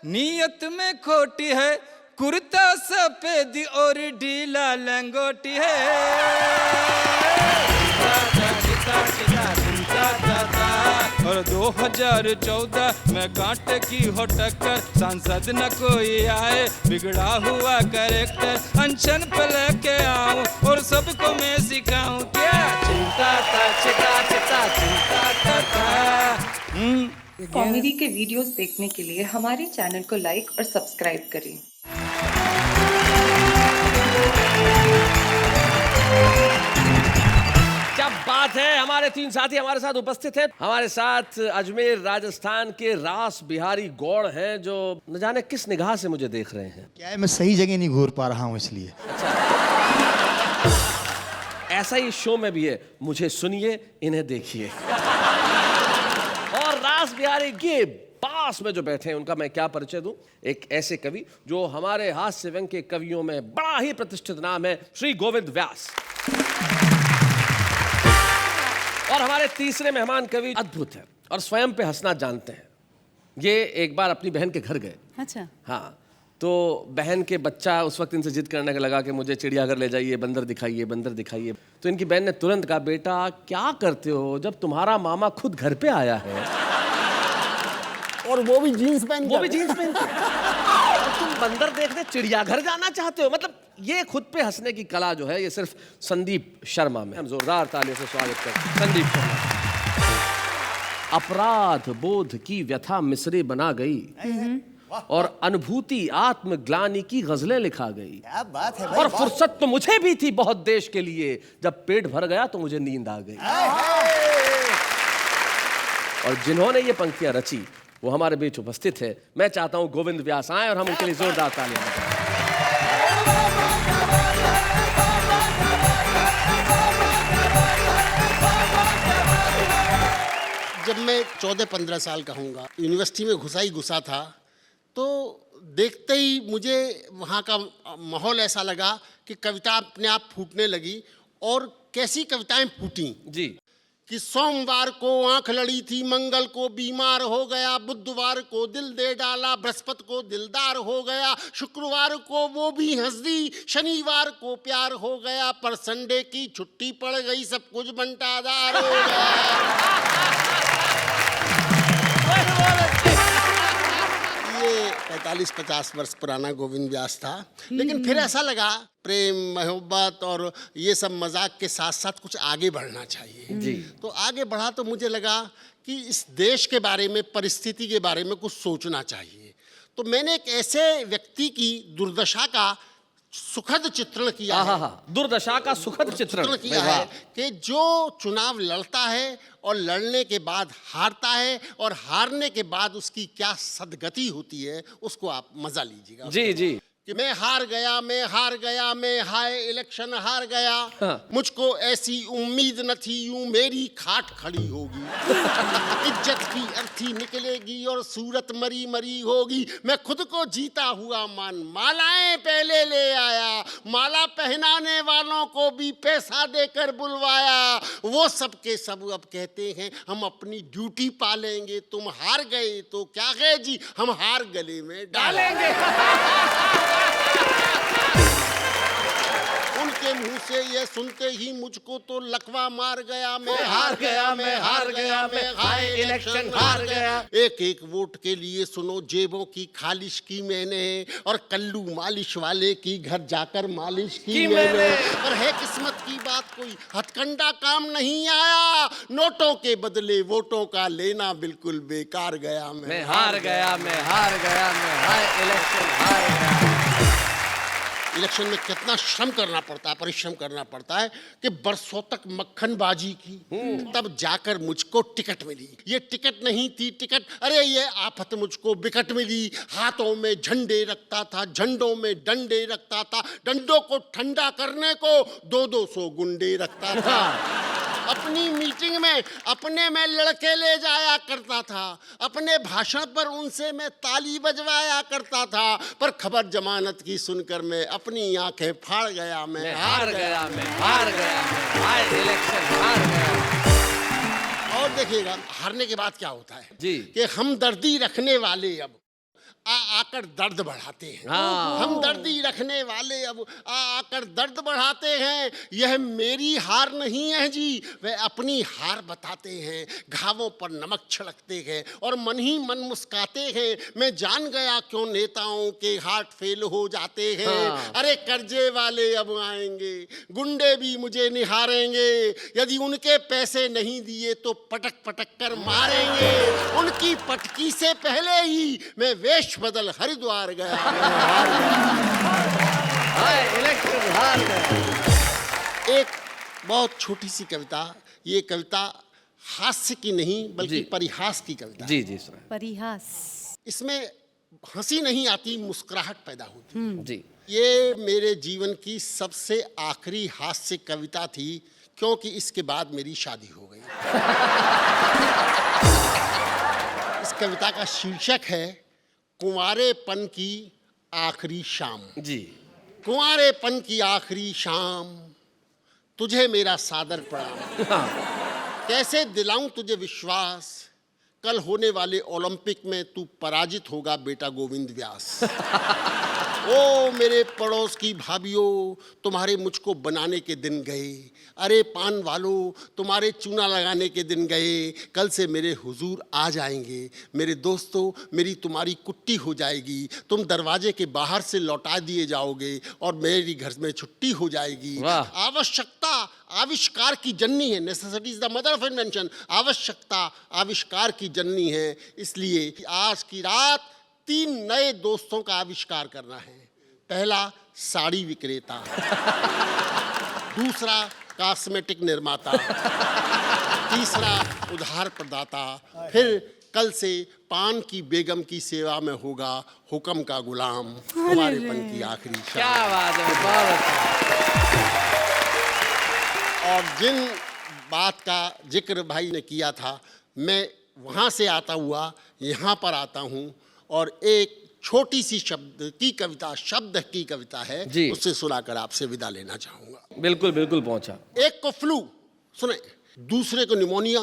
नीयत में खोटी है, कुर्ता सफेद और ढीला लंगोटी है। और 2014 में कांटे की हो टक्कर, सांसद न कोई आए, बिगड़ा हुआ कैरेक्टर अनशन पे लेके आऊं और सबको मैं सिखाऊं क्या चिंता था, चिंता था। कॉमेडी के वीडियोस देखने के लिए हमारे चैनल को लाइक और सब्सक्राइब करें। क्या बात है। हमारे 3 साथी हमारे साथ उपस्थित हैं। हमारे साथ अजमेर राजस्थान के रास बिहारी गौड़ हैं, जो न जाने किस निगाह से मुझे देख रहे हैं। क्या है, मैं सही जगह नहीं घूर पा रहा हूँ इसलिए। ऐसा ही शो में भी है, मुझे सुनिए इन्हें देखिए। और रास बिहारी के पास में जो बैठे हैं उनका मैं क्या परिचय दूं। एक ऐसे कवि जो हमारे हास्य व्यंग के कवियों में बड़ा ही प्रतिष्ठित नाम है, श्री गोविंद व्यास। और हमारे तीसरे मेहमान कवि अद्भुत हैं और स्वयं पे हंसना जानते हैं। ये एक बार अपनी बहन के घर गए। अच्छा। हाँ, तो बहन के बच्चा उस वक्त इनसे जिद करने लगा कि मुझे चिड़ियाघर ले जाइए, बंदर दिखाइए, बंदर दिखाइए। तो इनकी बहन ने तुरंत कहा, बेटा क्या करते हो जब तुम्हारा मामा खुद घर पे आया है और वो भी जीन्स पहन तुम बंदर देखने चिड़ियाघर जाना चाहते हो। मतलब ये खुद पे हंसने की कला जो है, ये सिर्फ संदीप शर्मा में। हम जोरदार तालियों से स्वागत करते हैं संदीप शर्मा। अपराध बोध की व्यथा मिसरे बना गई और अनुभूति आत्मग्लानि की गजलें लिखा गई। क्या बात है भाई, और फुर्सत तो मुझे भी थी बहुत देश के लिए, जब पेट भर गया तो मुझे नींद आ गई। और जिन्होंने ये पंक्तियां रची वो हमारे बीच उपस्थित है। मैं चाहता हूं गोविंद व्यास आए और हम उनके लिए जोरदार तालियां बजाएं। जब मैं 14-15 साल का हूँगा, यूनिवर्सिटी में घुसा था, तो देखते ही मुझे वहाँ का माहौल ऐसा लगा कि कविता अपने आप फूटने लगी। और कैसी कविताएं फूटी जी। कि सोमवार को आंख लड़ी थी, मंगल को बीमार हो गया, बुधवार को दिल दे डाला, बृहस्पति को दिलदार हो गया, शुक्रवार को वो भी हंस दी, शनिवार को प्यार हो गया, पर संडे की छुट्टी पड़ गई, सब कुछ बंटादार हो गया। ये 45-50 वर्ष पुराना गोविंद व्यास था। लेकिन फिर ऐसा लगा प्रेम मोहब्बत और ये सब मजाक के साथ साथ कुछ आगे बढ़ना चाहिए जी। तो आगे बढ़ा तो मुझे लगा कि इस देश के बारे में, परिस्थिति के बारे में कुछ सोचना चाहिए। तो मैंने एक ऐसे व्यक्ति की दुर्दशा का सुखद चित्रण किया है। दुर्दशा का सुखद चित्रण किया है कि जो चुनाव लड़ता है और लड़ने के बाद हारता है और हारने के बाद उसकी क्या सदगति होती है, उसको आप मजा लीजिएगा। जी जी। कि मैं हार गया, मैं हाय इलेक्शन हार गया। हाँ। मुझको ऐसी उम्मीद न थी, यूं मेरी खाट खड़ी होगी। इज्जत की अर्थी निकलेगी और सूरत मरी मरी होगी। मैं खुद को जीता हुआ मान मालाएं पहले ले आया, माला पहनाने वालों को भी पैसा देकर बुलवाया। वो सब के सब अब कहते हैं हम अपनी ड्यूटी पालेंगे, तुम हार गए तो क्या गए जी, हम हार गले में डालेंगे। उनके मुंह से ये सुनते ही मुझको तो लकवा मार गया। मैं हार गया, मैं हाय इलेक्शन हार गया। एक एक वोट के लिए सुनो जेबों की खालिश की मैंने, और कल्लू मालिश वाले की घर जाकर मालिश की मैंने। पर है किस्मत की बात, कोई हथकंडा काम नहीं आया। नोटों के बदले वोटों का लेना बिल्कुल बेकार गया। मैं हार गया, मैं हाय इलेक्शन हार गया। इलेक्शन में कितना श्रम करना पड़ता है, परिश्रम करना पड़ता है कि बरसों तक मक्खनबाजी की, तब जाकर मुझको टिकट मिली। ये टिकट नहीं थी टिकट, अरे ये आफत मुझको विकट मिली। हाथों में झंडे रखता था, झंडों में डंडे रखता था, डंडों को ठंडा करने को 200 गुंडे रखता था। अपनी मीटिंग में अपने में लड़के ले जाया करता था, अपने भाषण पर उनसे मैं ताली बजवाया करता था। पर खबर जमानत की सुनकर मैं अपनी आंखें फाड़ गया। मैं हार गया, हाय इलेक्शन हार गया। और देखिएगा हारने के बाद क्या होता है जी। कि हमदर्दी रखने वाले अब आकर दर्द बढ़ाते हैं। हाँ। हम दर्दी रखने वाले अब आकर दर्द बढ़ाते हैं। यह मेरी हार नहीं है जी, वे अपनी हार बताते हैं। घावों पर नमक छिड़कते हैं और मन ही मन मुस्काते हैं। मैं जान गया क्यों नेताओं के हार्ट फेल हो जाते हैं। हाँ। अरे कर्जे वाले अब आएंगे, गुंडे भी मुझे निहारेंगे। यदि उनके पैसे नहीं दिए तो पटक पटक कर मारेंगे। उनकी पटकी से पहले ही मैं वेश बदल हरिद्वार गया। इलेक्शन हार गए। एक बहुत छोटी सी कविता, ये कविता हास्य की नहीं बल्कि जी। परिहास की कविता है। जी जी सुना परिहास। इसमें हंसी नहीं आती, मुस्कुराहट पैदा होती। जी। ये मेरे जीवन की सबसे आखिरी हास्य कविता थी, क्योंकि इसके बाद मेरी शादी हो गई। इस कविता का शीर्षक है कुंवारेपन की आखिरी शाम। जी। कुंवारेपन की आखिरी शाम, तुझे मेरा सादर प्रणाम। हाँ। कैसे दिलाऊं तुझे विश्वास, कल होने वाले ओलंपिक में तू पराजित होगा बेटा गोविंद व्यास। ओ मेरे पड़ोस की भाभियों, तुम्हारे मुझको बनाने के दिन गए। अरे पान वालों, तुम्हारे चूना लगाने के दिन गए। कल से मेरे हुजूर आ जाएंगे। मेरे दोस्तों, मेरी तुम्हारी कुट्टी हो जाएगी। तुम दरवाजे के बाहर से लौटा दिए जाओगे और मेरी घर में छुट्टी हो जाएगी। वाह। आवश्यकता आविष्कार की जननी है। Necessity is the mother of invention. आवश्यकता आविष्कार की जननी है। इसलिए आज की रात 3 नए दोस्तों का आविष्कार करना है। पहला साड़ी विक्रेता, दूसरा कॉस्मेटिक निर्माता, तीसरा उधार प्रदाता, फिर कल से पान की बेगम की सेवा में होगा हुक्म का गुलाम। कुंवारेपन की आखिरी शाम। क्या बात है, बहुत अच्छा। और जिन बात का जिक्र भाई ने किया था, मैं वहाँ से आता हुआ यहाँ पर आता हूँ और एक छोटी सी शब्द की कविता है, जी। उससे सुनाकर आपसे विदा लेना चाहूँगा। बिल्कुल बिल्कुल पहुंचा। एक को फ्लू, सुने, दूसरे को निमोनिया,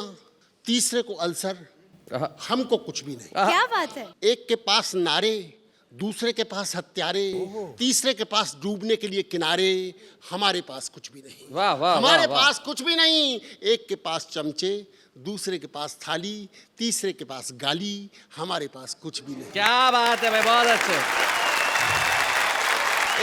तीसरे को अल्सर, हमको कुछ भी नहीं। क्या बात है। एक के पास नारे, दूसरे के पास हत्यारे, तीसरे के पास डूबने के लिए किनारे, हमारे पास कुछ भी नहीं। वाह वाह। हमारे वाह, वाह। पास कुछ भी नहीं। एक के पास चमचे, दूसरे के पास थाली, तीसरे के पास गाली, हमारे पास कुछ भी नहीं। क्या बात है भाई, बहुत अच्छे।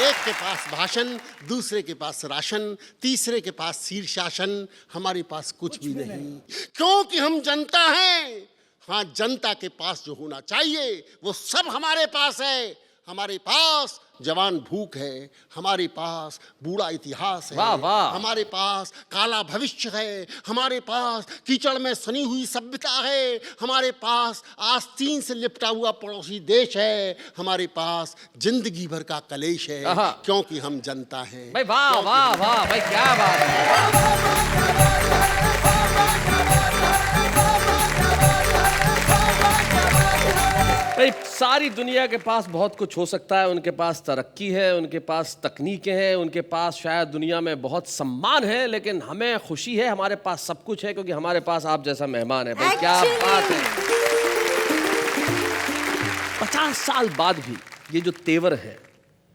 एक के पास भाषण, दूसरे के पास राशन, तीसरे के पास शीर्षासन, हमारे पास कुछ भी नहीं। क्योंकि हम जनता हैं। हाँ, जनता के पास जो होना चाहिए वो सब हमारे पास है। हमारे पास जवान भूख है, हमारे पास बूढ़ा इतिहास है, वाह, वाह। हमारे पास काला भविष्य है, हमारे पास कीचड़ में सनी हुई सभ्यता है, हमारे पास आस्तीन से लिपटा हुआ पड़ोसी देश है, हमारे पास जिंदगी भर का कलेश है। आहा। क्योंकि हम जनता हैं। भाई वाह वाह वाह भाई, क्या बात है। भाई सारी दुनिया के पास बहुत कुछ हो सकता है। उनके पास तरक्की है, उनके पास तकनीकें हैं, उनके पास शायद दुनिया में बहुत सम्मान है, लेकिन हमें खुशी है, हमारे पास सब कुछ है, क्योंकि हमारे पास आप जैसा मेहमान है। भाई क्या बात है। 50 साल बाद भी ये जो तेवर है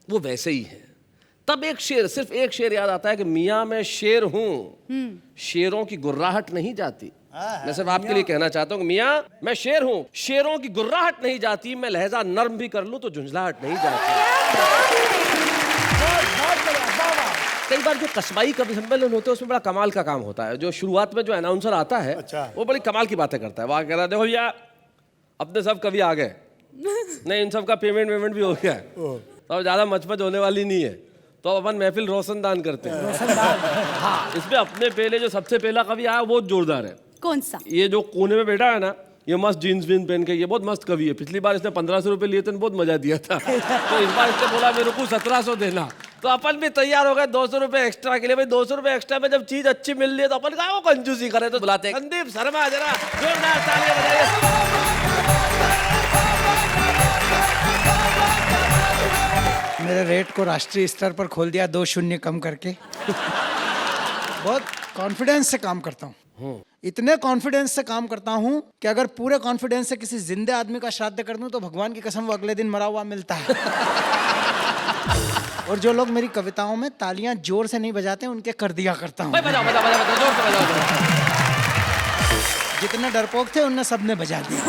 वो वैसे ही है। तब एक शेर, सिर्फ एक शेर याद आता है कि मियाँ मैं शेर हूँ, शेरों की गुर्राहट नहीं जाती। मैं सिर्फ आपके लिए कहना चाहता हूँ कि मियाँ मैं शेर हूँ, शेरों की गुर्राहट नहीं जाती। मैं लहजा नर्म भी कर लूँ तो झुंझलाहट नहीं जाती। कई बार जो कस्बाई कवि सम्मेलन होते हैं उसमें बड़ा कमाल का काम होता है। जो शुरुआत में जो अनाउंसर आता है, वो बड़ी कमाल की बातें करता है। वहाँ कह रहा है देखो भैया, अपने सब कवि आ गए, नहीं इन सब का पेमेंट भी हो गया है, तो अब ज़्यादा मचमच होने वाली नहीं है, तो अब अपन महफिल रोशनदान करते हैं। हाँ, इसमें अपने पहले जो सबसे पहला कवि आया वो जोरदार है। कौन सा? ये जो कोने में बैठा है ना, ये मस्त जीन्स विन्स पहन के, ये बहुत मस्त कवि है। पिछली बार इसने 1500 रुपये लिए थे, बहुत मजा दिया था। तो इस बार इसने बोला मेरे को 1700 देना, तो अपन भी तैयार हो गए 200 रुपये एक्स्ट्रा के लिए। भाई 200 रुपये एक्स्ट्रा में जब चीज अच्छी मिल रही है तो अपन कहा वो कंजूसी करे, तो बुलाते हैं संदीप शर्मा, जरा जोरदार तालियां बजाइए। मेरे रेट को राष्ट्रीय स्तर पर खोल दिया, 2 शून्य कम करके। बहुत कॉन्फिडेंस से काम करता हूँ। इतने कॉन्फिडेंस से काम करता हूँ कि अगर पूरे कॉन्फिडेंस से किसी जिंदे आदमी का श्राद्ध कर दूं तो भगवान की कसम वो अगले दिन मरा हुआ मिलता है। और जो लोग मेरी कविताओं में तालियां जोर से नहीं बजाते उनके कर दिया करता हूँ। भाई बजाओ बजाओ बजाओ बजाओ, जोर से बजाओ बजाओ। जितने डरपोक थे उनने सबने बजा दिया।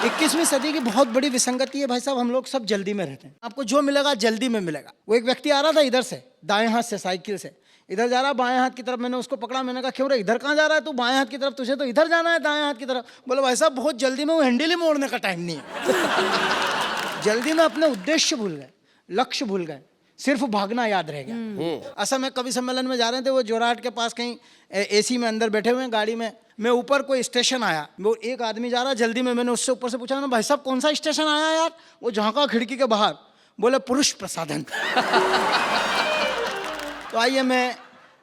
21वीं सदी की बहुत बड़ी विसंगति है भाई साहब, हम लोग सब जल्दी में रहते हैं। आपको जो मिलेगा जल्दी में मिलेगा। वो एक व्यक्ति आ रहा था इधर से, दाएं हाथ से साइकिल से, इधर जा रहा बाएं हाथ की तरफ। मैंने उसको पकड़ा, मैंने कहा क्यों रे इधर कहाँ जा रहा है तू? बाएं हाथ की तरफ, तुझे तो इधर जाना है दाएं हाथ की तरफ। बोले भाई साहब बहुत जल्दी में, वो हैंडल ही मोड़ने का टाइम नहीं है। जल्दी में अपने उद्देश्य भूल गए, लक्ष्य भूल गए, सिर्फ भागना याद रह गया। असम में कवि सम्मेलन में जा रहे थे, वो जोरहाट के पास कहीं एसी में अंदर बैठे हुए हैं गाड़ी में। मैं ऊपर कोई स्टेशन आया, वो एक आदमी जा रहा जल्दी में, मैंने उससे ऊपर से पूछा ना भाई साहब कौन सा स्टेशन आया यार? वो झांका खिड़की के बाहर, बोले पुरुष प्रसाधन। तो आइए मैं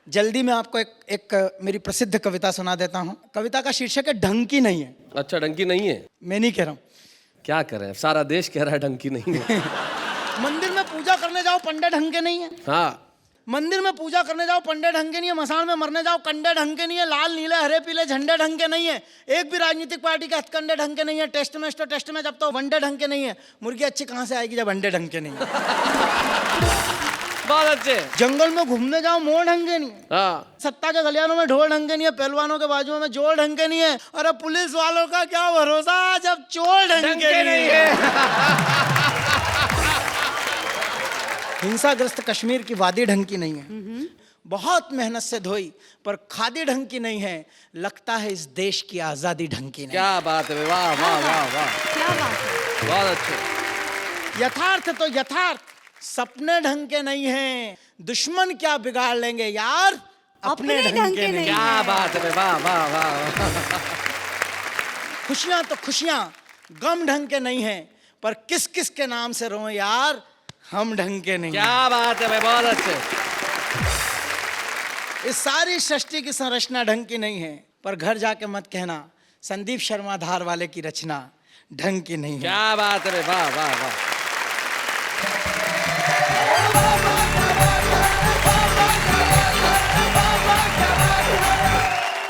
जल्दी में आपको एक मेरी प्रसिद्ध कविता सुना देता हूँ। कविता का शीर्षक है ढंग की नहीं है। अच्छा, डंकी नहीं है? मैं नहीं कह रहा हूँ, क्या करें, सारा देश कह रहा है डंकी नहीं है। मंदिर में पूजा करने जाओ पंडे ढंग के नहीं है। हाँ, मंदिर में पूजा करने जाओ पंडे ढंग के नहीं है। मसान में मरने जाओ कंडे ढंग के नहीं है। लाल नीले हरे पीले झंडे ढंग के नहीं है। एक भी राजनीतिक पार्टी के हथकंडे ढंग के नहीं है। टेस्ट मैच तो टेस्ट मैच, अब तो वनडे ढंग के नहीं है। मुर्गी अच्छी कहाँ से आएगी जब अंडे ढंग के नहीं है। बहुत अच्छे। जंगल में घूमने जाओ मोर ढंग के नहीं है। हाँ, सत्ता के गलियानों में ढोल ढंग के नहीं है। पहलवानों के बाजुओं में जोर ढंग के नहीं है। अरे पुलिस वालों का क्या भरोसा जब चोर ढंग के नहीं है। हिंसाग्रस्त कश्मीर की वादी ढंग की नहीं है। बहुत मेहनत से धोई पर खादी ढंग की नहीं है। लगता है इस देश की आजादी ढंग की नहीं। क्या बात है, वाह वाह वाह वाह, क्या बात है। बहुत अच्छे। यथार्थ तो यथार्थ, सपने ढंग के नहीं हैं। दुश्मन क्या बिगाड़ लेंगे यार, अपने ढंग के नहीं। क्या बात है, वाह वाह वाह। खुशियां तो खुशियां गम ढंग के नहीं है, पर किस किस के नाम से रो यार, हम ढंग के नहीं। क्या बात है भाई, बहुत अच्छे। इस सारी सृष्टि की संरचना ढंग की नहीं है, पर घर जाके मत कहना संदीप शर्मा धार वाले की रचना ढंग की नहीं है। क्या बात है भाई, वाह वाह वाह।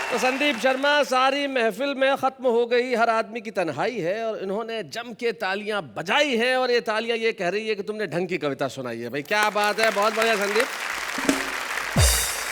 तो संदीप शर्मा, सारी महफिल में खत्म हो गई, हर आदमी की तन्हाई है और इन्होंने जम के तालियां बजाई है और ये तालियां ये कह रही है कि तुमने ढंग की कविता सुनाई है। भाई क्या बात है, बहुत बढ़िया संदीप।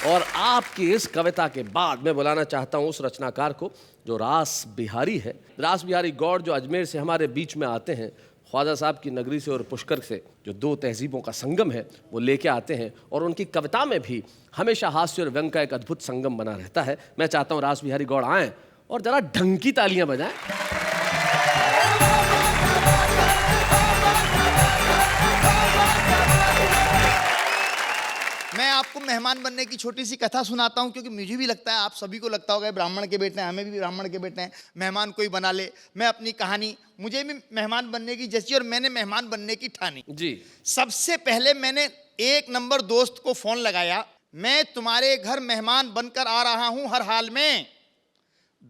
और आपकी इस कविता के बाद मैं बुलाना चाहता हूं उस रचनाकार को जो रास बिहारी है। रास बिहारी गौड़ जो अजमेर से हमारे बीच में आते हैं, ख्वाजा साहब की नगरी से और पुष्कर से, जो दो तहजीबों का संगम है वो लेके आते हैं। और उनकी कविता में भी हमेशा हास्य और व्यंग का एक अद्भुत संगम बना रहता है। मैं चाहता हूँ रास बिहारी गौड़ आएँ और जरा ढंग की तालियां बजाएं। मैं आपको मेहमान बनने की छोटी सी कथा सुनाता हूँ, क्योंकि मुझे भी लगता है, आप सभी को लगता होगा ब्राह्मण के बेटे हैं, हमें भी ब्राह्मण के बेटे हैं, मेहमान कोई बना ले। मैं अपनी कहानी, मुझे भी मेहमान बनने की जैसी और मैंने मेहमान बनने की ठानी जी। सबसे पहले मैंने एक नंबर दोस्त को फोन लगाया, मैं तुम्हारे घर मेहमान बनकर आ रहा हूँ हर हाल में।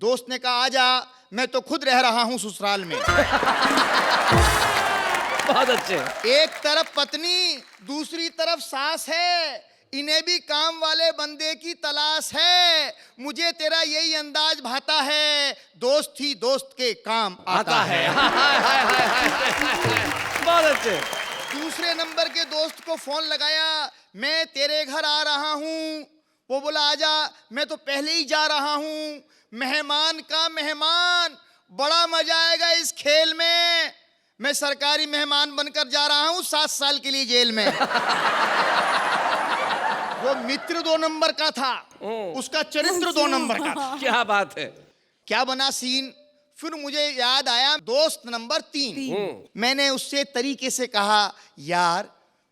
दोस्त ने कहा आजा, मैं तो खुद रह रहा हूँ ससुराल में। बहुत अच्छे। एक तरफ पत्नी, दूसरी तरफ सास है, इन्हें भी काम वाले बंदे की तलाश है। मुझे तेरा यही अंदाज भाता है, दोस्त ही दोस्त के काम आता है। बहुत अच्छे। दूसरे नंबर के दोस्त को फोन लगाया, मैं तेरे घर आ रहा हूँ। वो बोला आजा, मैं तो पहले ही जा रहा हूँ। मेहमान का मेहमान, बड़ा मजा आएगा इस खेल में। मैं सरकारी मेहमान बनकर जा रहा हूँ 7 साल के लिए जेल में। वो मित्र 2 नंबर का था, उसका चरित्र 2 नंबर का था। क्या बात है। क्या बना सीन, फिर मुझे याद आया दोस्त नंबर 3। मैंने उससे तरीके से कहा, यार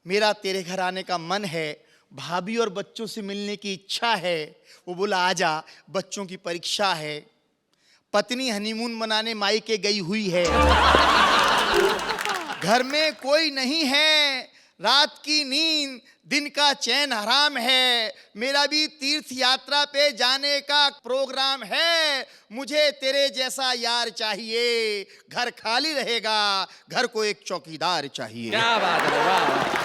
मेरा तेरे घर आने का मन है, भाभी और बच्चों से मिलने की इच्छा है। वो बोला आजा, बच्चों की परीक्षा है, पत्नी हनीमून मनाने मायके गई हुई है, घर में कोई नहीं है, रात की नींद दिन का चैन हराम है, मेरा भी तीर्थ यात्रा पे जाने का प्रोग्राम है। मुझे तेरे जैसा यार चाहिए, घर खाली रहेगा, घर को एक चौकीदार चाहिए। क्या बात है, वाह।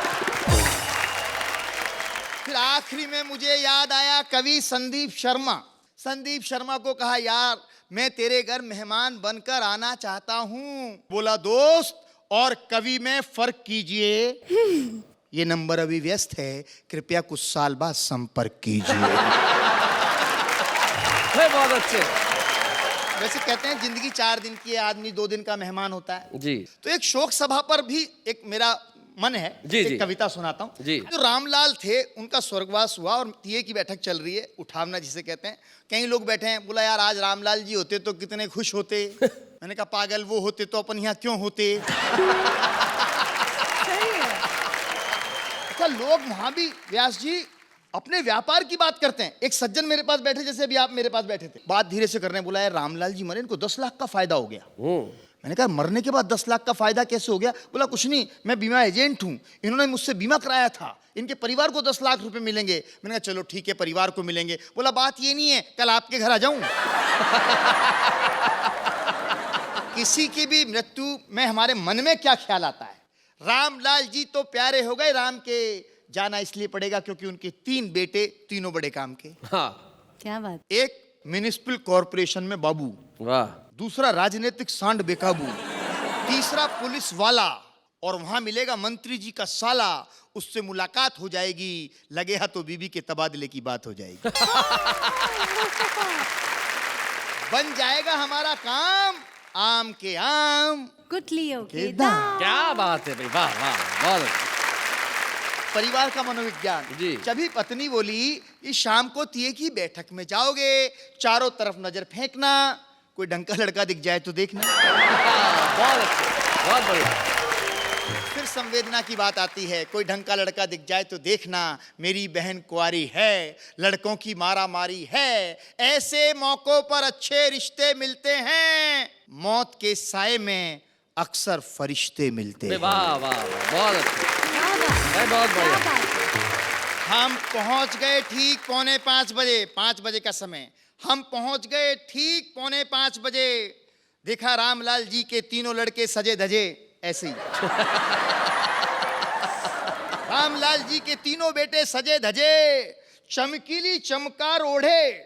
फिर आखिरी में मुझे याद आया कवि संदीप शर्मा। संदीप शर्मा को कहा, यार मैं तेरे घर मेहमान बनकर आना चाहता हूं। बोला, दोस्त और कवि में फर्क कीजिए, ये नंबर अभी व्यस्त है, कृपया कुछ साल बाद संपर्क कीजिए। बहुत अच्छे। वैसे कहते हैं जिंदगी 4 दिन की है, आदमी 2 दिन का मेहमान होता है। जी। तो एक शोक सभा पर भी एक मेरा मन है, जी, एक जी। कविता सुनाता हूँ। जी। जो रामलाल थे उनका स्वर्गवास हुआ और तीये की बैठक चल रही है, उठावना जिसे कहते हैं। कई लोग बैठे हैं, बोला यार आज रामलाल जी होते तो कितने खुश होते। मैंने कहा पागल, वो होते तो अपन यहाँ क्यों होते। अच्छा, लोग वहां भी व्यास जी अपने व्यापार की बात करते हैं। एक सज्जन मेरे पास बैठे, जैसे अभी आप मेरे पास बैठे थे, बात धीरे से करने, बोला यार रामलाल जी मरे, इनको 10 लाख का फायदा हो गया। मैंने कहा मरने के बाद 10 लाख का फायदा कैसे हो गया? बोला कुछ नहीं, मैं बीमा एजेंट हूं, इन्होंने मुझसे बीमा कराया था, इनके परिवार को 10 लाख रुपए मिलेंगे। मैंने कहा चलो ठीक है, परिवार को मिलेंगे। बोला बात ये नहीं है, कल आपके घर आ जाऊं। किसी की भी मृत्यु में हमारे मन में क्या ख्याल आता है? रामलाल जी तो प्यारे हो गए राम के, जाना इसलिए पड़ेगा क्योंकि उनके 3 बेटे, तीनों बड़े काम के। हाँ। क्या बात। एक म्युनिसिपल कॉरपोरेशन में बाबू, वाह। दूसरा राजनीतिक सांड बेकाबू, तीसरा पुलिस वाला, और वहां मिलेगा मंत्री जी का साला, उससे मुलाकात हो जाएगी, लगे हाथ तो बीबी के तबादले की बात हो जाएगी। बन जाएगा हमारा काम, आम के आम, गुठलियों के दाम। क्या बात है भाई, वाह वाह, बहुत अच्छा। परिवार का मनोविज्ञान। जी। जब पत्नी बोली इस शाम को तीये की बैठक में जाओगे, चारों तरफ नजर फेंकना, कोई ढंग का लड़का दिख जाए तो देखना। बहुत अच्छे, बहुत बढ़िया। फिर संवेदना की बात आती है, कोई ढंग का लड़का दिख जाए तो देखना, मेरी बहन कुंवारी है, लड़कों की मारा मारी है, ऐसे मौकों पर अच्छे रिश्ते मिलते हैं, मौत के साए में अक्सर फरिश्ते मिलते हैं। वाह वाह वाह, बहुत अच्छे, बहुत बढ़िया। हम पहुंच गए ठीक 4:45 बजे, 5 बजे का समय, हम पहुंच गए ठीक 4:45 बजे। देखा रामलाल जी के तीनों लड़के सजे धजे ऐसे ही। रामलाल जी के तीनों बेटे सजे धजे, चमकीली चमकार ओढ़े।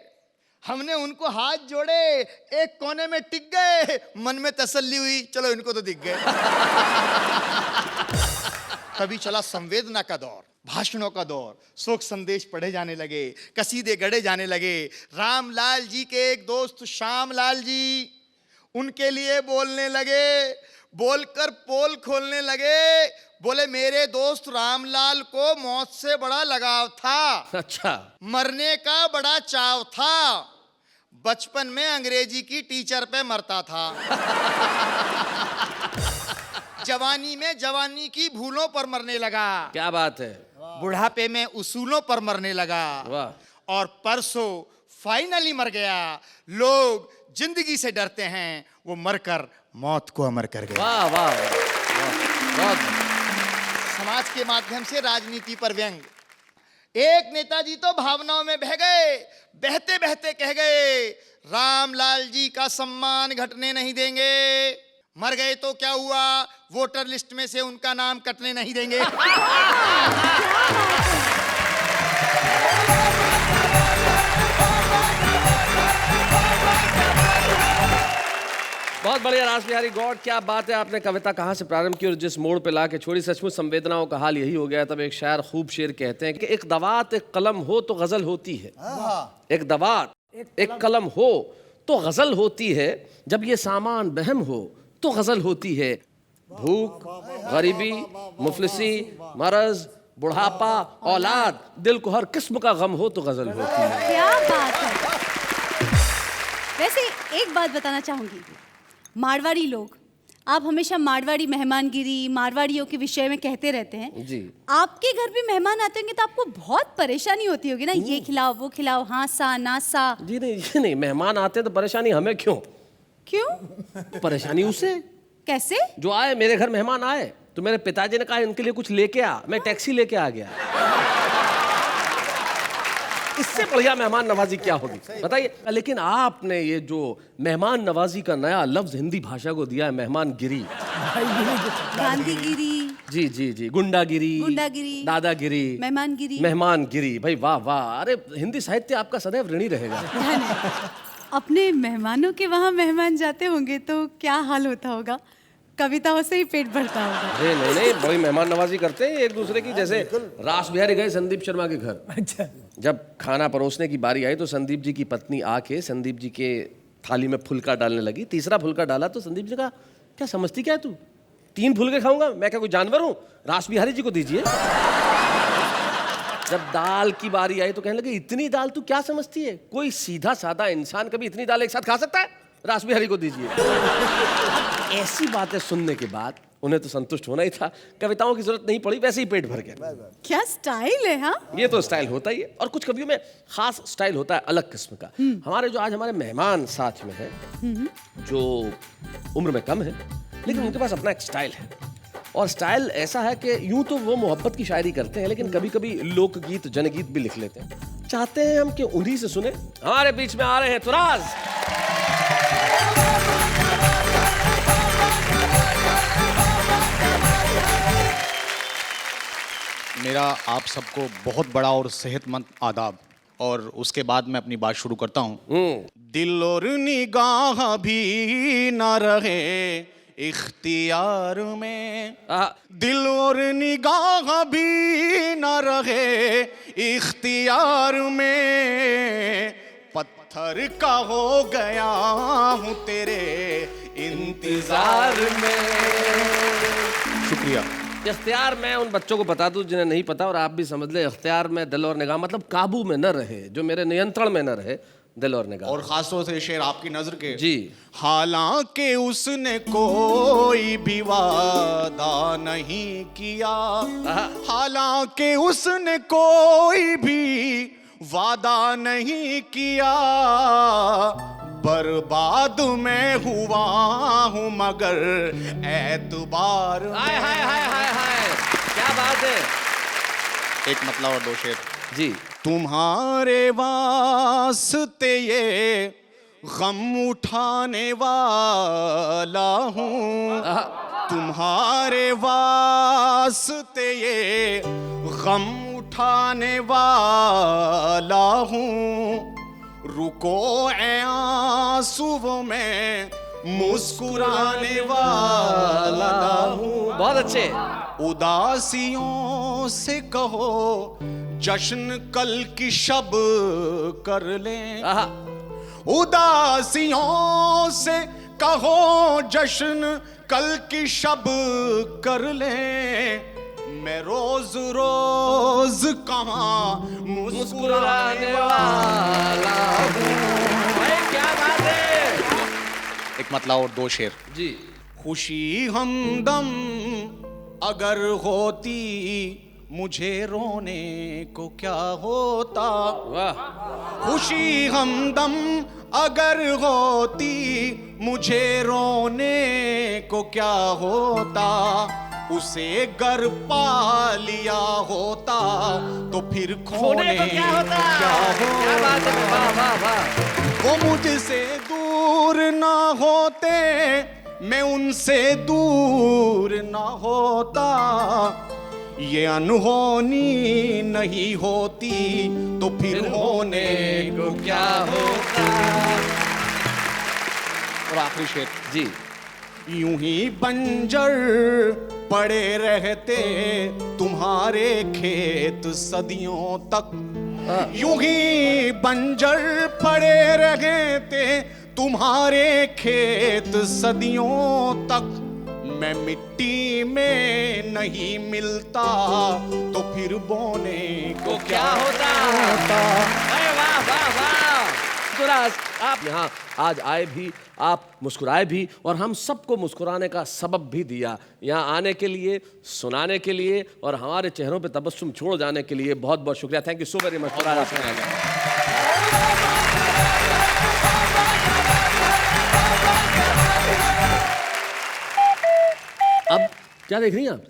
हमने उनको हाथ जोड़े, एक कोने में टिक गए, मन में तसल्ली हुई, चलो इनको तो दिख गए। तभी चला संवेदना का दौर, भाषणों का दौर, शोक संदेश पढ़े जाने लगे, कसीदे गढ़े जाने लगे। रामलाल जी के एक दोस्त श्यामलाल जी उनके लिए बोलने लगे, बोलकर पोल खोलने लगे। बोले मेरे दोस्त रामलाल को मौत से बड़ा लगाव था, अच्छा, मरने का बड़ा चाव था, बचपन में अंग्रेजी की टीचर पे मरता था, जवानी में जवानी की भूलों पर मरने लगा, क्या बात है, बुढ़ापे में उसूलों पर मरने लगा, वाह। और परसों फाइनली मर गया। लोग जिंदगी से डरते हैं, वो मरकर मौत को अमर कर गया। वाह वाह वाह, बहुत। समाज के माध्यम से राजनीति पर व्यंग। एक नेताजी तो भावनाओं में बह गए, बहते बहते कह गए रामलाल जी का सम्मान घटने नहीं देंगे, मर गए तो क्या हुआ, वोटर लिस्ट में से उनका नाम कटने नहीं देंगे। बहुत बढ़िया रास बिहारी गौड़, क्या बात है। आपने कविता कहाँ से प्रारंभ की और जिस मोड़ पे ला के छोड़ी, सचमुच संवेदनाओं का हाल यही हो गया। तब एक शायर खूब शेर कहते हैं कि एक दवात एक कलम हो तो गजल होती है, एक दवात एक कलम हो तो गजल होती है, जब ये सामान बहम हो तो गजल होती है। भूख, गरीबी, मुफलिसी, मरज, बुढ़ापा, औलाद, दिल को हर किस्म का गम हो तो गजल होती है। क्या बात है। वैसे एक बात बताना चाहूंगी, मारवाड़ी लोग, आप हमेशा मारवाड़ी मेहमानगिरी, मारवाड़ियों के विषय में कहते रहते हैं जी। आपके घर भी मेहमान आते होंगे तो आपको बहुत परेशानी होती होगी ना, ये खिलाओ वो खिलाओ, हाँ सा ना सा। जी नहीं, मेहमान आते हैं तो परेशानी हमें क्यों? क्यों? परेशानी उसे, कैसे? जो आए, मेरे घर मेहमान आए तो मेरे पिताजी ने कहा इनके लिए कुछ लेके आ, मैं टैक्सी लेके आ गया। इससे बढ़िया मेहमान नवाजी क्या होगी बताइए। लेकिन आपने ये जो मेहमान नवाजी का नया लफ्ज हिंदी भाषा को दिया है, मेहमान गिरी, गांधीगिरी, जी जी जी, गुंडागिरी, गुंडागिरी, दादागिरी, मेहमानगिरी। मेहमानगिरी। भाई वाह वाह, अरे हिंदी साहित्य आपका सदैव ऋणी रहेगा। अपने मेहमानों के वहाँ मेहमान जाते होंगे तो क्या हाल होता होगा? कविताओं से ही पेट भरता होगा। अरे नहीं नहीं, बड़ी मेहमान नवाजी करते हैं एक दूसरे की। जैसे रास बिहारी गए संदीप शर्मा के घर, अच्छा, जब खाना परोसने की बारी आई तो संदीप जी की पत्नी आके संदीप जी के थाली में फुलका डालने लगी। तीसरा फुलका डाला तो संदीप जी ने कहा, क्या समझती क्या है तू, 3 फुलके खाऊंगा मैं, क्या कोई जानवर हूं? रास बिहारी जी को दीजिए। जब दाल की बारी आई तो कहने लगे, इतनी दाल तू क्या समझती है, कोई सीधा साधा इंसान कभी इतनी दाल एक साथ खा सकता है? रास बिहारी को दीजिए। ऐसी बातें सुनने के बाद उन्हें तो संतुष्ट होना ही था, कविताओं की जरूरत नहीं पड़ी, वैसे ही पेट भर गया। क्या स्टाइल है, हाँ? ये तो स्टाइल होता ही है, और कुछ कवियों में खास स्टाइल होता है, अलग किस्म का। हमारे जो आज हमारे मेहमान साथ में हैं, जो उम्र में कम है लेकिन उनके पास अपना एक स्टाइल है, और स्टाइल ऐसा है कि यूं तो वो मोहब्बत की शायरी करते हैं लेकिन कभी कभी लोकगीत जनगीत भी लिख लेते हैं। चाहते हैं हम कि उन्हीं से सुने। हमारे बीच में आ रहे हैं तुराज। मेरा आप सबको बहुत बड़ा और सेहतमंद आदाब, और उसके बाद मैं अपनी बात शुरू करता हूँ। दिल और निगाह भी ना रहे इख्तियार में, दिल और निगाह भी ना रहे इख्तियार में, पत्थर का हो गया हूँ तेरे इंतजार में। शुक्रिया। इख्तियार मैं उन बच्चों को बता दूं जिन्हें नहीं पता, और आप भी समझ ले, इख्तियार में दिल और निगाह मतलब काबू में न रहे, जो मेरे नियंत्रण में न रहे, दिल और निगाह। और खासतौर से शेर आपकी नजर के। जी। हालांकि उसने कोई भी वादा नहीं किया, हालांकि उसने कोई भी वादा नहीं किया, बर्बाद मैं हुआ हूँ मगर एतबार। हाय हाय हाय हाय हाय, क्या बात है। एक मतलब और 2 शेर। जी। तुम्हारे वास्ते ये गम उठाने वाला हूँ, तुम्हारे वास्ते ये गम उठाने वाला हूँ, रुको ए आंसुओं में मुस्कुराने वाला हूँ। बहुत अच्छे। उदासियों से कहो जश्न कल की शब कर लें, उदासियों से कहो जश्न कल की शब कर लें, मैं रोज रोज कहाँ मुस्कुराने वाला हूँ। क्या बात है। एक मतलब और 2 शेर। जी। खुशी हमदम अगर होती मुझे रोने को क्या होता, वाह। खुशी हमदम अगर होती मुझे रोने को क्या होता, उसे गर पा लिया होता तो फिर खोने को क्या होता। क्या बात है। वाह वाह वाह। वो मुझसे दूर ना होते, मैं उनसे दूर ना होता, ये अनहोनी नहीं होती तो फिर होने को क्या होता। और आखिरी शेर। जी। यूं ही बंजर पड़े रहते तुम्हारे खेत सदियों तक, यूं ही बंजर पड़े रहते तुम्हारे खेत सदियों तक, मैं मिट्टी में नहीं मिलता तो फिर बोने को क्या होता। अरे वाह वाह वाह। तुराज, आप यहाँ आज आए भी, आप मुस्कुराए भी, और हम सबको मुस्कुराने का सबब भी दिया। यहाँ आने के लिए, सुनाने के लिए, और हमारे चेहरों पे तबस्सुम छोड़ जाने के लिए बहुत बहुत शुक्रिया। Thank you so very much. अब क्या देख रही हैं आप?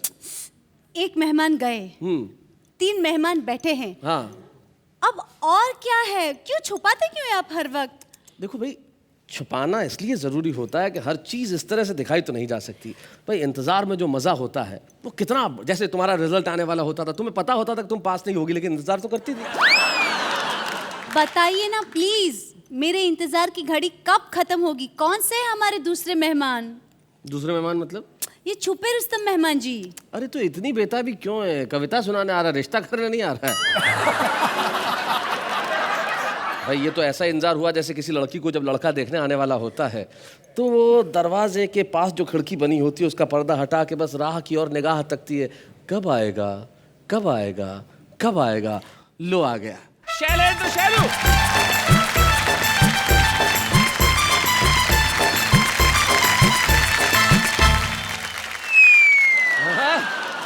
एक मेहमान गए, 3 मेहमान बैठे हैं। हाँ। अब और क्या है, क्यों छुपाते क्यों हैं आप हर वक्त? देखो भाई, छुपाना इसलिए ज़रूरी होता है कि हर चीज़ इस तरह से दिखाई तो नहीं जा सकती। भाई इंतज़ार में जो मज़ा होता है वो कितना, जैसे तुम्हारा रिजल्ट आने वाला होता था, तुम्हें पता होता था कि तुम पास नहीं होगी, लेकिन इंतज़ार तो करती थी। बताइए ना प्लीज, मेरे इंतजार की घड़ी कब खत्म होगी? कौन से हैं हमारे दूसरे मेहमान? दूसरे मेहमान मतलब? ये छुपे रुस्तम मेहमान जी। अरे तो इतनी बेताबी क्यों है? कविता सुनाने आ रहा, रिश्ता करने नहीं आ रहा है? भाई ये तो ऐसा इंतजार हुआ जैसे किसी लड़की को जब लड़का देखने आने वाला होता है तो वो दरवाजे के पास जो खिड़की बनी होती है उसका पर्दा हटा के बस राह की ओर निगाह तकती है, कब आएगा, कब आएगा, कब आएगा। लो आ गया शैलेंद्र शैलू।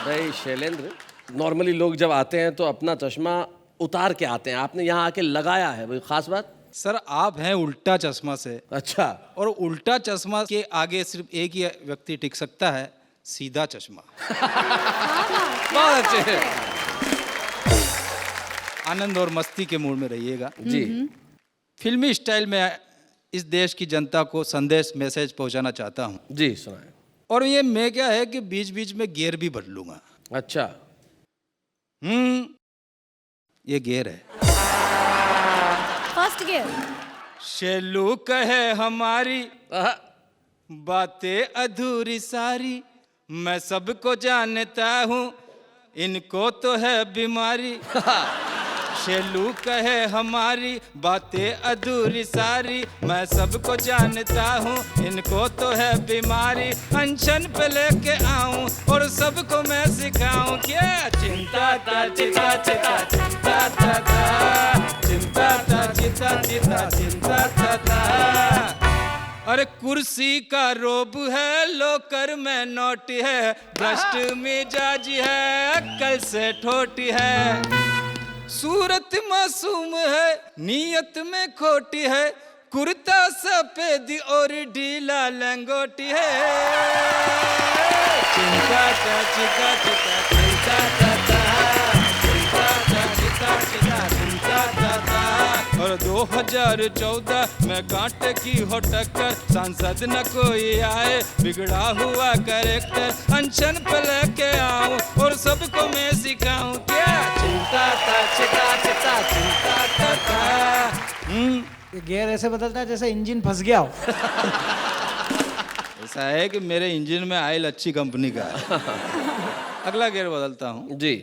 भाई शैलेंद्र, नॉर्मली लोग जब आते हैं तो अपना चश्मा उतार के आते हैं, आपने यहाँ आके लगाया है, कोई खास बात? सर आप हैं उल्टा चश्मा से। अच्छा। और उल्टा चश्मा के आगे सिर्फ एक ही व्यक्ति टिक सकता है, सीधा चश्मा। बहुत अच्छे। आनंद और मस्ती के मूड में रहिएगा जी। फिल्मी स्टाइल में इस देश की जनता को संदेश मैसेज पहुंचाना चाहता हूं। जी सुनाए। और ये मैं क्या है कि बीच बीच में गियर भी बदलूंगा। अच्छा। ये गियर है। First gear. शेलू कहे हमारी बातें अधूरी सारी, मैं सबको जानता हूँ, इनको तो है बीमारी। शेलू कहे हमारी बातें अधूरी सारी, मैं सबको जानता हूँ, इनको तो है बीमारी। अनशन पे लेके आऊं और सबको मैं सिखाऊं, क्या चिंता था चिता चिता चिंता था, चिंता था चिता चिता चिंता था। अरे कुर्सी का रोब है, लोकर में नोट है, भ्रष्ट मिजाज है, कल से ठोटी है। सूरत मासूम है, नीयत में खोटी है, कुर्ता सफेद और ढीला लंगोटी है। चिंता ता चिता चिता चिंता ता, चिंता ता चिता चिता चिंता ता। और 2014 में कांटे की हो टक्कर, सांसद न कोई आए, बिगड़ा हुआ कैरेक्टर अनशन पे लेके आऊं और सबको मैं सिखाऊं, क्या चिंता ता चिता चिता चिंता ता। ये गियर ऐसे बदलता है जैसे इंजन फंस गया हो। ऐसा है कि मेरे इंजन में ऑयल अच्छी कंपनी का है। अगला गियर बदलता हूँ जी।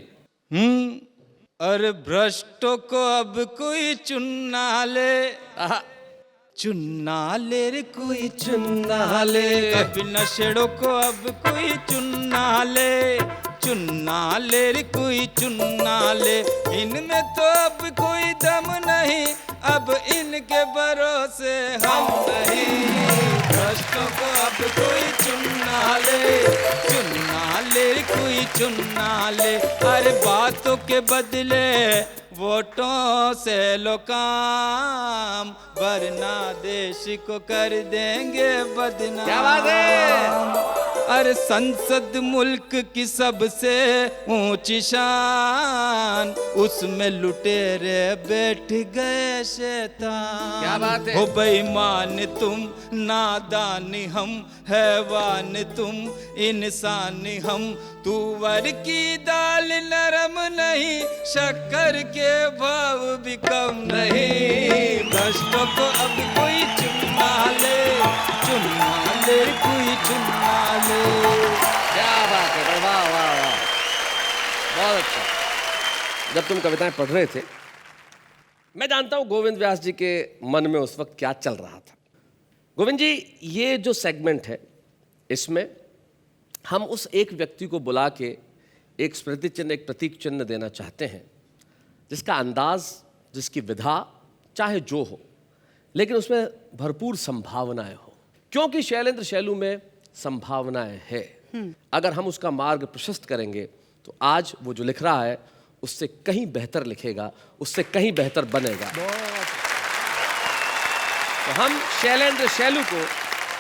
अरे भ्रष्टों को अब कोई चुनना ले, चुनना ले रे कोई चुनना ले। कभी नशेड़ों को अब कोई चुनना ले, चुनना ले रे कोई चुनना ले। इनमें तो अब कोई दम नहीं, अब इनके भरोसे हम नहीं। भ्रष्टों को अब कोई चुनना ले, चुनना ले रे कोई चुनना ले। अरे बातों के बदले वोटों से लो काम, वरना देश को कर देंगे बदनाम। क्या बात है? अरे संसद मुल्क की सबसे ऊंची शान, उसमें लुटेरे बैठ गए शैतान। क्या बात है? हो बेईमान तुम, नादान हम, हैवान तुम, इंसान हम। तुअर की दाल नरम नहीं, शक्कर के भाव भी कम नहीं। भ्रष्टों को अब कोई चुनना ले, चुनना ले कोई चुनना ले। क्या बात है, वाह वाह वाह, बहुत अच्छा। जब तुम कविताएं पढ़ रहे थे, मैं जानता हूं गोविंद व्यास जी के मन में उस वक्त क्या चल रहा था। गोविंद जी, ये जो सेगमेंट है इसमें हम उस एक व्यक्ति को बुला के एक स्मृति चिन्ह, एक प्रतीक चिन्ह देना चाहते हैं जिसका अंदाज, जिसकी विधा चाहे जो हो, लेकिन उसमें भरपूर संभावनाएं हो, क्योंकि शैलेंद्र शैलू में संभावनाएं है। अगर हम उसका मार्ग प्रशस्त करेंगे तो आज वो जो लिख रहा है उससे कहीं बेहतर लिखेगा, उससे कहीं बेहतर बनेगा। तो हम शैलेंद्र शैलू को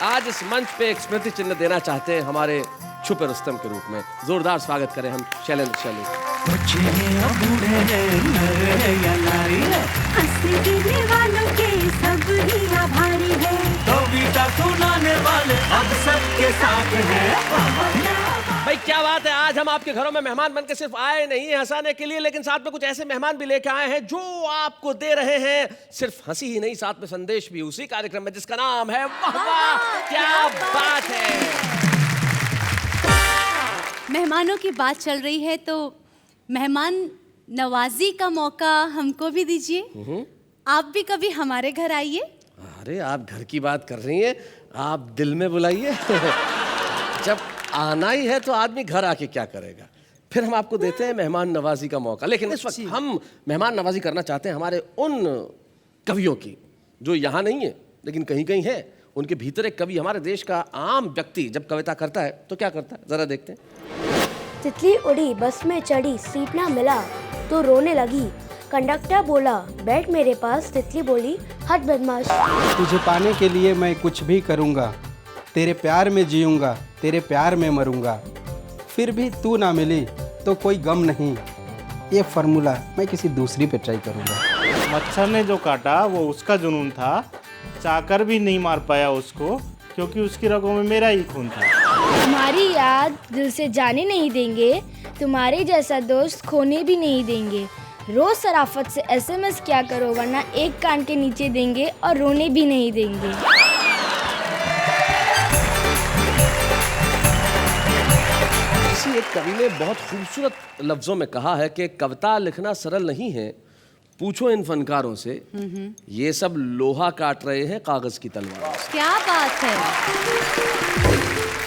आज इस मंच पे एक स्मृति चिन्ह देना चाहते हैं हमारे छुपे रुस्तम के रूप में। जोरदार स्वागत करें हम शैलेंद्र शैलू। हंसने वालों के सब ही आभारी है। वाले अब सबके साथ हैं। भाई क्या बात है, आज हम आपके घरों में मेहमान बनकर सिर्फ आए नहीं हैं हंसाने के लिए, लेकिन साथ में कुछ ऐसे मेहमान भी लेके आए हैं जो आपको दे रहे हैं सिर्फ हंसी ही नहीं, साथ में संदेश भी उसी कार्यक्रम में जिसका नाम है वाह वाह क्या बात है। मेहमानों की बात चल रही है तो मेहमान नवाजी का मौका हमको भी दीजिए। आप भी कभी हमारे घर आइए। अरे आप घर की बात कर रही हैं, आप दिल में बुलाइए। जब आना ही है तो आदमी घर आके क्या करेगा, फिर हम आपको देते हैं मेहमान नवाजी का मौका। लेकिन इस वक्त हम मेहमान नवाजी करना चाहते हैं हमारे उन कवियों की जो यहाँ नहीं है लेकिन कहीं कहीं है। उनके भीतर एक कवि, हमारे देश का आम व्यक्ति जब कविता करता है तो क्या करता है, जरा देखते हैं। तितली उड़ी, बस में चढ़ी, सीट ना मिला तो रोने लगी। कंडक्टर बोला बैठ मेरे पास, तितली बोली हट बदमाश। तुझे पाने के लिए मैं कुछ भी करूँगा, तेरे प्यार में जीऊँगा, तेरे प्यार में मरूँगा, फिर भी तू ना मिली तो कोई गम नहीं, ये फार्मूला मैं किसी दूसरी पे ट्राई करूँगा। मच्छर ने जो काटा वो उसका जुनून था, चाकर भी नहीं मार पाया उसको क्योंकि उसकी रगों में मेरा ही खून था। तुम्हारी याद दिल से जाने नहीं देंगे, तुम्हारे जैसा दोस्त खोने भी नहीं देंगे। रोज शराफत से SMS क्या करो वरना एक कान के नीचे देंगे और रोने भी नहीं देंगे। किसी एक कवि ने बहुत खूबसूरत लफ्जों में कहा है कि कविता लिखना सरल नहीं है, पूछो इन फनकारों से, ये सब लोहा काट रहे हैं कागज की तलवार से। क्या बात है।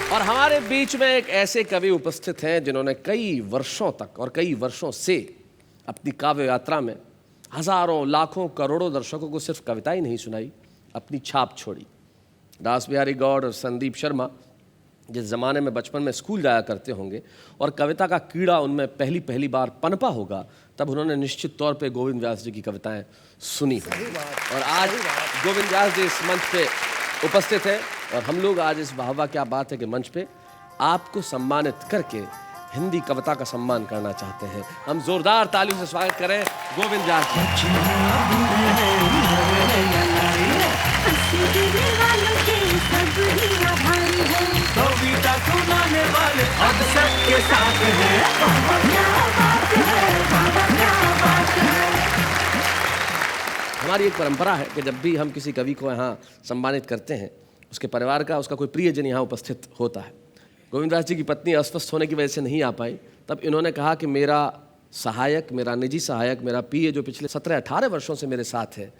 और हमारे बीच में एक ऐसे कवि उपस्थित हैं जिन्होंने कई वर्षों तक और कई वर्षों से अपनी काव्य यात्रा में हजारों लाखों करोड़ों दर्शकों को सिर्फ कविता ही नहीं सुनाई, अपनी छाप छोड़ी। दास बिहारी गौड़ और संदीप शर्मा जिस ज़माने में बचपन में स्कूल जाया करते होंगे और कविता का कीड़ा उनमें पहली बार पनपा होगा, तब उन्होंने निश्चित तौर पे गोविंद व्यास जी की कविताएं सुनी होंगी। और आज गोविंद व्यास जी इस मंच पे उपस्थित हैं और हम लोग आज इस वाह वाह क्या बात है कि मंच पे आपको सम्मानित करके हिंदी कविता का सम्मान करना चाहते हैं। हम जोरदार तालियों से स्वागत करें गोविंद व्यास जी। कविता सुनाने वाले अब सबके साथ हैं। हमारी एक परंपरा है कि जब भी हम किसी कवि को यहाँ सम्मानित करते हैं उसके परिवार का, उसका कोई प्रियजन यहाँ उपस्थित होता है। गोविंद व्यास जी की पत्नी अस्वस्थ होने की वजह से नहीं आ पाई, तब इन्होंने कहा कि मेरा सहायक, मेरा निजी सहायक, मेरा पीए जो पिछले 17-18 वर्षों से मेरे साथ है,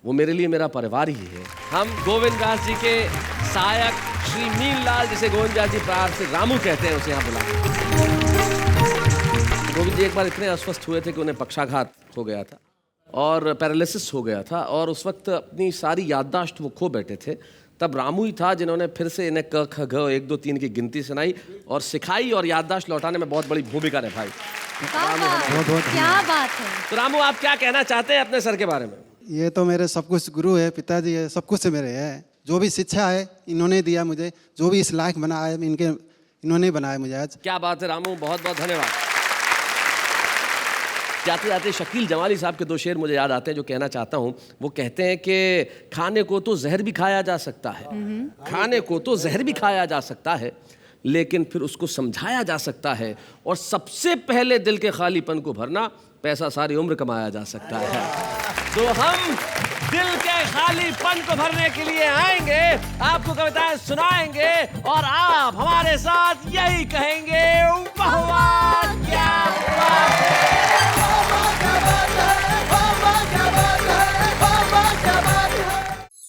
वो मेरे लिए मेरा परिवार ही है। हम गोविंद व्यास जी के सहायक श्री मीन लाल, जिसे गोविंद व्यास जी प्यार से रामू कहते हैं, उसे यहाँ बुलाएं। गोविंद जी एक बार इतने अस्वस्थ हुए थे कि उन्हें पक्षाघात हो गया था और पैरालिसिस हो गया था और उस वक्त अपनी सारी याददाश्त वो खो बैठे थे। तब रामू ही था जिन्होंने फिर से इन्हें क ख ग 1 2 3 की गिनती सुनाई और सिखाई और याददाश्त लौटाने में बहुत बड़ी भूमिका निभाई। क्या बात है। तो रामू, आप क्या कहना चाहते हैं अपने सर के बारे में? ये तो मेरे सब कुछ गुरु है, पिताजी है, सब कुछ मेरे है। जो भी शिक्षा है इन्होंने दिया मुझे, जो भी इस लायक बनाया है इन्होंने बनाया मुझे आज। क्या बात है रामू, बहुत बहुत धन्यवाद। जाते जाते शकील जमाली साहब के 2 शेर मुझे याद आते हैं जो कहना चाहता हूँ। वो कहते हैं कि खाने को तो जहर भी खाया जा सकता है, खाने को तो जहर भी खाया जा सकता है, लेकिन फिर उसको समझाया जा सकता है और सबसे पहले दिल के खालीपन को भरना पैसा सारी उम्र कमाया जा सकता है। तो हम दिल के खालीपन को भरने के लिए आएंगे, आपको कविताएं सुनाएंगे और आप हमारे साथ यही कहेंगे वाह वाह क्या बात है।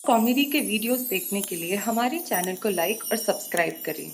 कॉमेडी के वीडियोस देखने के लिए हमारे चैनल को लाइक और सब्सक्राइब करें।